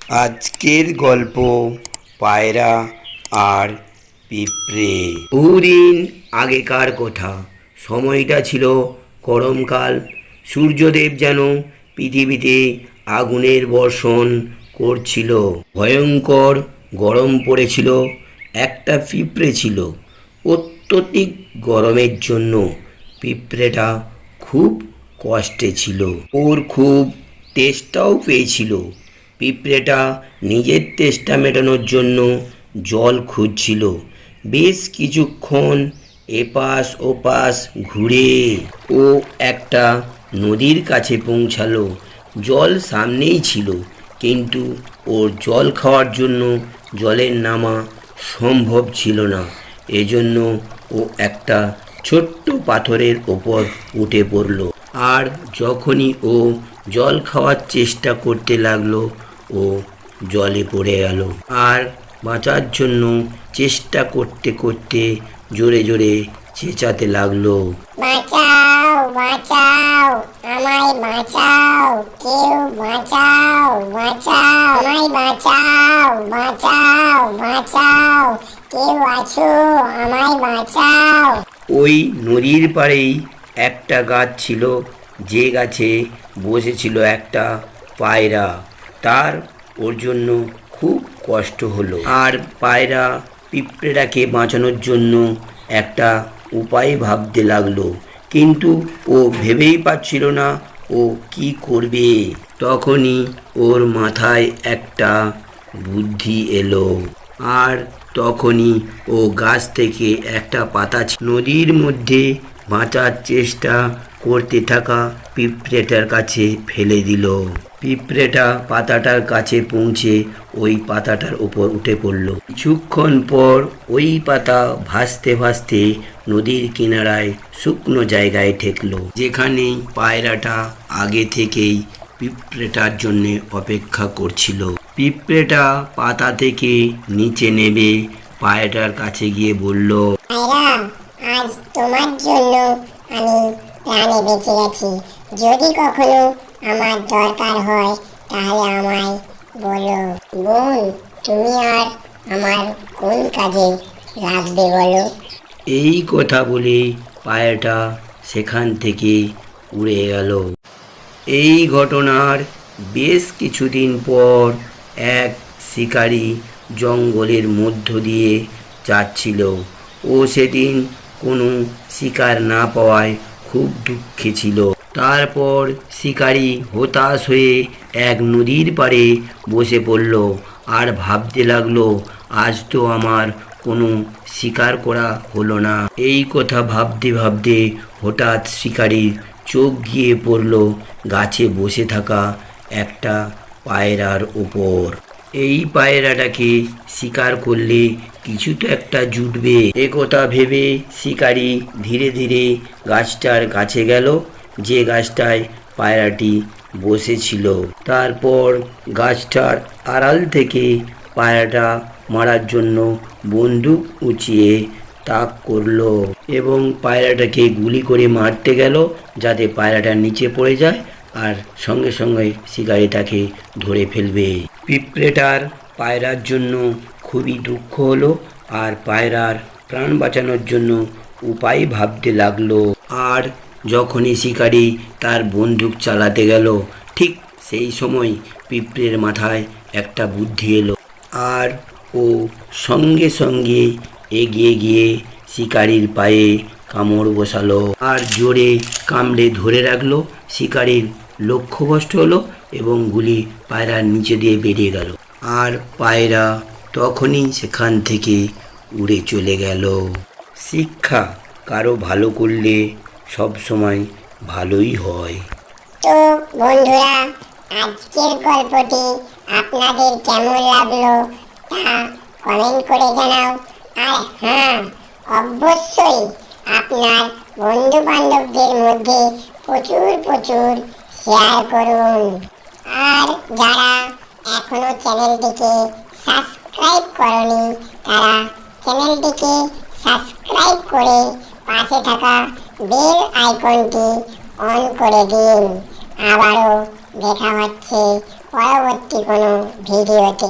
আজকের গল্প পায়রা আর পিঁপড়ে। বহুদিন আগেকার কথা। সময়টা ছিল গরমকাল। সূর্যদেব যেন পৃথিবীতে আগুনের বর্ষণ করছিল। ভয়ঙ্কর গরম পড়েছিল। একটা পিঁপড়ে ছিল। অত্যধিক গরমের জন্য পিঁপড়েটা খুব কষ্টে ছিল। ওর খুব তেষ্টাও পেয়েছিল। পিঁপড়েটা নিজের তেষ্টা মেটানোর জন্য জল খুঁজছিল। বেশ কিছুক্ষণ এপাশ ওপাশ ঘুরে ও একটা নদীর কাছে পৌঁছালো। জল সামনেই ছিল, কিন্তু ওর জল খাওয়ার জন্য জলের নামা সম্ভব ছিল না। এজন্য ও একটা ছোট্ট পাথরের ওপর উঠে পড়ল। আর যখনই ও জল খাওয়ার চেষ্টা করতে লাগলো, ও জলে পড়ে গেল। আর বাঁচার জন্য চেষ্টা করতে করতে জোরে জোরে চেঁচাতে লাগলো, বাঁচাও বাঁচাও, আমায় বাঁচাও, কেউ বাঁচাও বাঁচাও, আমায় বাঁচাও বাঁচাও বাঁচাও, কেউ আছো, আমায় বাঁচাও। ওই নদীর পাড়েই একটা গাছ ছিল, যে গাছে বসেছিল একটা পায়রা। তার ওর জন্য খুব কষ্ট হলো। আর পায়রা পিঁপড়েটাকে বাঁচানোর জন্য একটা উপায় ভাবতে লাগলো, কিন্তু ও ভেবেই পাচ্ছিল না ও কি করবে। তখনই ওর মাথায় একটা বুদ্ধি এলো। আর তখনই ও গাছ থেকে একটা পাতা নদীর মধ্যে বাঁচার চেষ্টা করতে থাকা পিঁপড়েটার কাছে ফেলে দিল। পিঁপড়েটা পাতাটার কাছে পৌঁছে ওই পাতাটার উপর উঠে পড়ল। কিছুক্ষণ পর ওই পাতা ভাসতে ভাসতে নদীর কিনারায় শুকনো জায়গায় ঠেকলো, যেখানে পায়রাটা আগে থেকেই পিঁপড়েটার জন্য অপেক্ষা করছিল। পিঁপড়েটা পাতা থেকে নিচে নেমে পায়রাটার কাছে গিয়ে বলল, পায়রা, আজ তোমার জন্য আমি প্রাণে বেঁচে গেছি। যদি কখনো আমার দরকার হয় তাহলে আমায় বলো। বোন, তুমি আর আমার কোন কাজে লাগবে বলো? এই কথা বলে পায়রাটা সেখান থেকে উড়ে গেল। এই ঘটনার বেশ কিছুদিন পর এক শিকারী জঙ্গলের মধ্য দিয়ে যাচ্ছিল। ও সেদিন কোনো শিকার না পাওয়ায় খুব দুঃখে ছিল। তারপর শিকারী হতাশ হয়ে এক নদীর পাড়ে বসে পড়ল আর ভাবতে লাগলো, আজ তো আমার কোনো শিকার করা হলো না। এই কথা ভাবতে ভাবতে হঠাৎ শিকারীর চোখ গিয়ে পড়ল গাছে বসে থাকা একটা পায়রার উপর। এই পায়রাটাকে শিকার করলে কিছু তো একটা জুটবে। এ কথা ভেবে শিকারী ধীরে ধীরে গাছটার কাছে গেল, যে গাছটায় পায়রাটি বসেছিল। তারপর গাছটার আড়াল থেকে পায়রাটা মারার জন্য বন্দুক উঁচিয়ে তাক করলো এবং পায়রাটাকে গুলি করে মারতে গেল, যাতে পায়রাটা নিচে পড়ে যায় আর সঙ্গে সঙ্গে শিকারি তাকে ধরে ফেলবে। পিঁপড়েটার পায়রার জন্য খুবই দুঃখ হলো আর পায়রার প্রাণ বাঁচানোর জন্য উপায় ভাবতে লাগলো। আর যখনই শিকারি তার বন্দুক চালাতে গেল, ঠিক সেই সময় পিঁপড়ের মাথায় একটা বুদ্ধি এলো আর ও সঙ্গে সঙ্গে এগিয়ে গিয়ে শিকারির পায়ে কামড় বসালো আর জোরে কামড়ে ধরে রাখলো। শিকারির লক্ষ্যভ্রষ্ট হলো এবং গুলি পায়রার নিচে দিয়ে বেরিয়ে গেল। আর পায়রা তখনই সেখান থেকে উড়ে চলে গেল। শিক্ষা, কারো ভালো করলে সব সময় ভালোই হয়। তো বন্ধুরা, আজকের গল্পটি আপনাদের কেমন লাগলো তা কমেন্ট করে জানাও। আর হ্যাঁ, অবশ্যই আপনার বন্ধু বান্ধবদের মধ্যে প্রচুর প্রচুর শেয়ার করুন। আর যারা এখনো চ্যানেলটিকে সাবস্ক্রাইব করনি, তারা চ্যানেলটিকে সাবস্ক্রাইব করে পাশে থাকা বেল আইকনটি অন করে দিন। আবারও দেখা হচ্ছে পরবর্তী কোনো ভিডিওতে।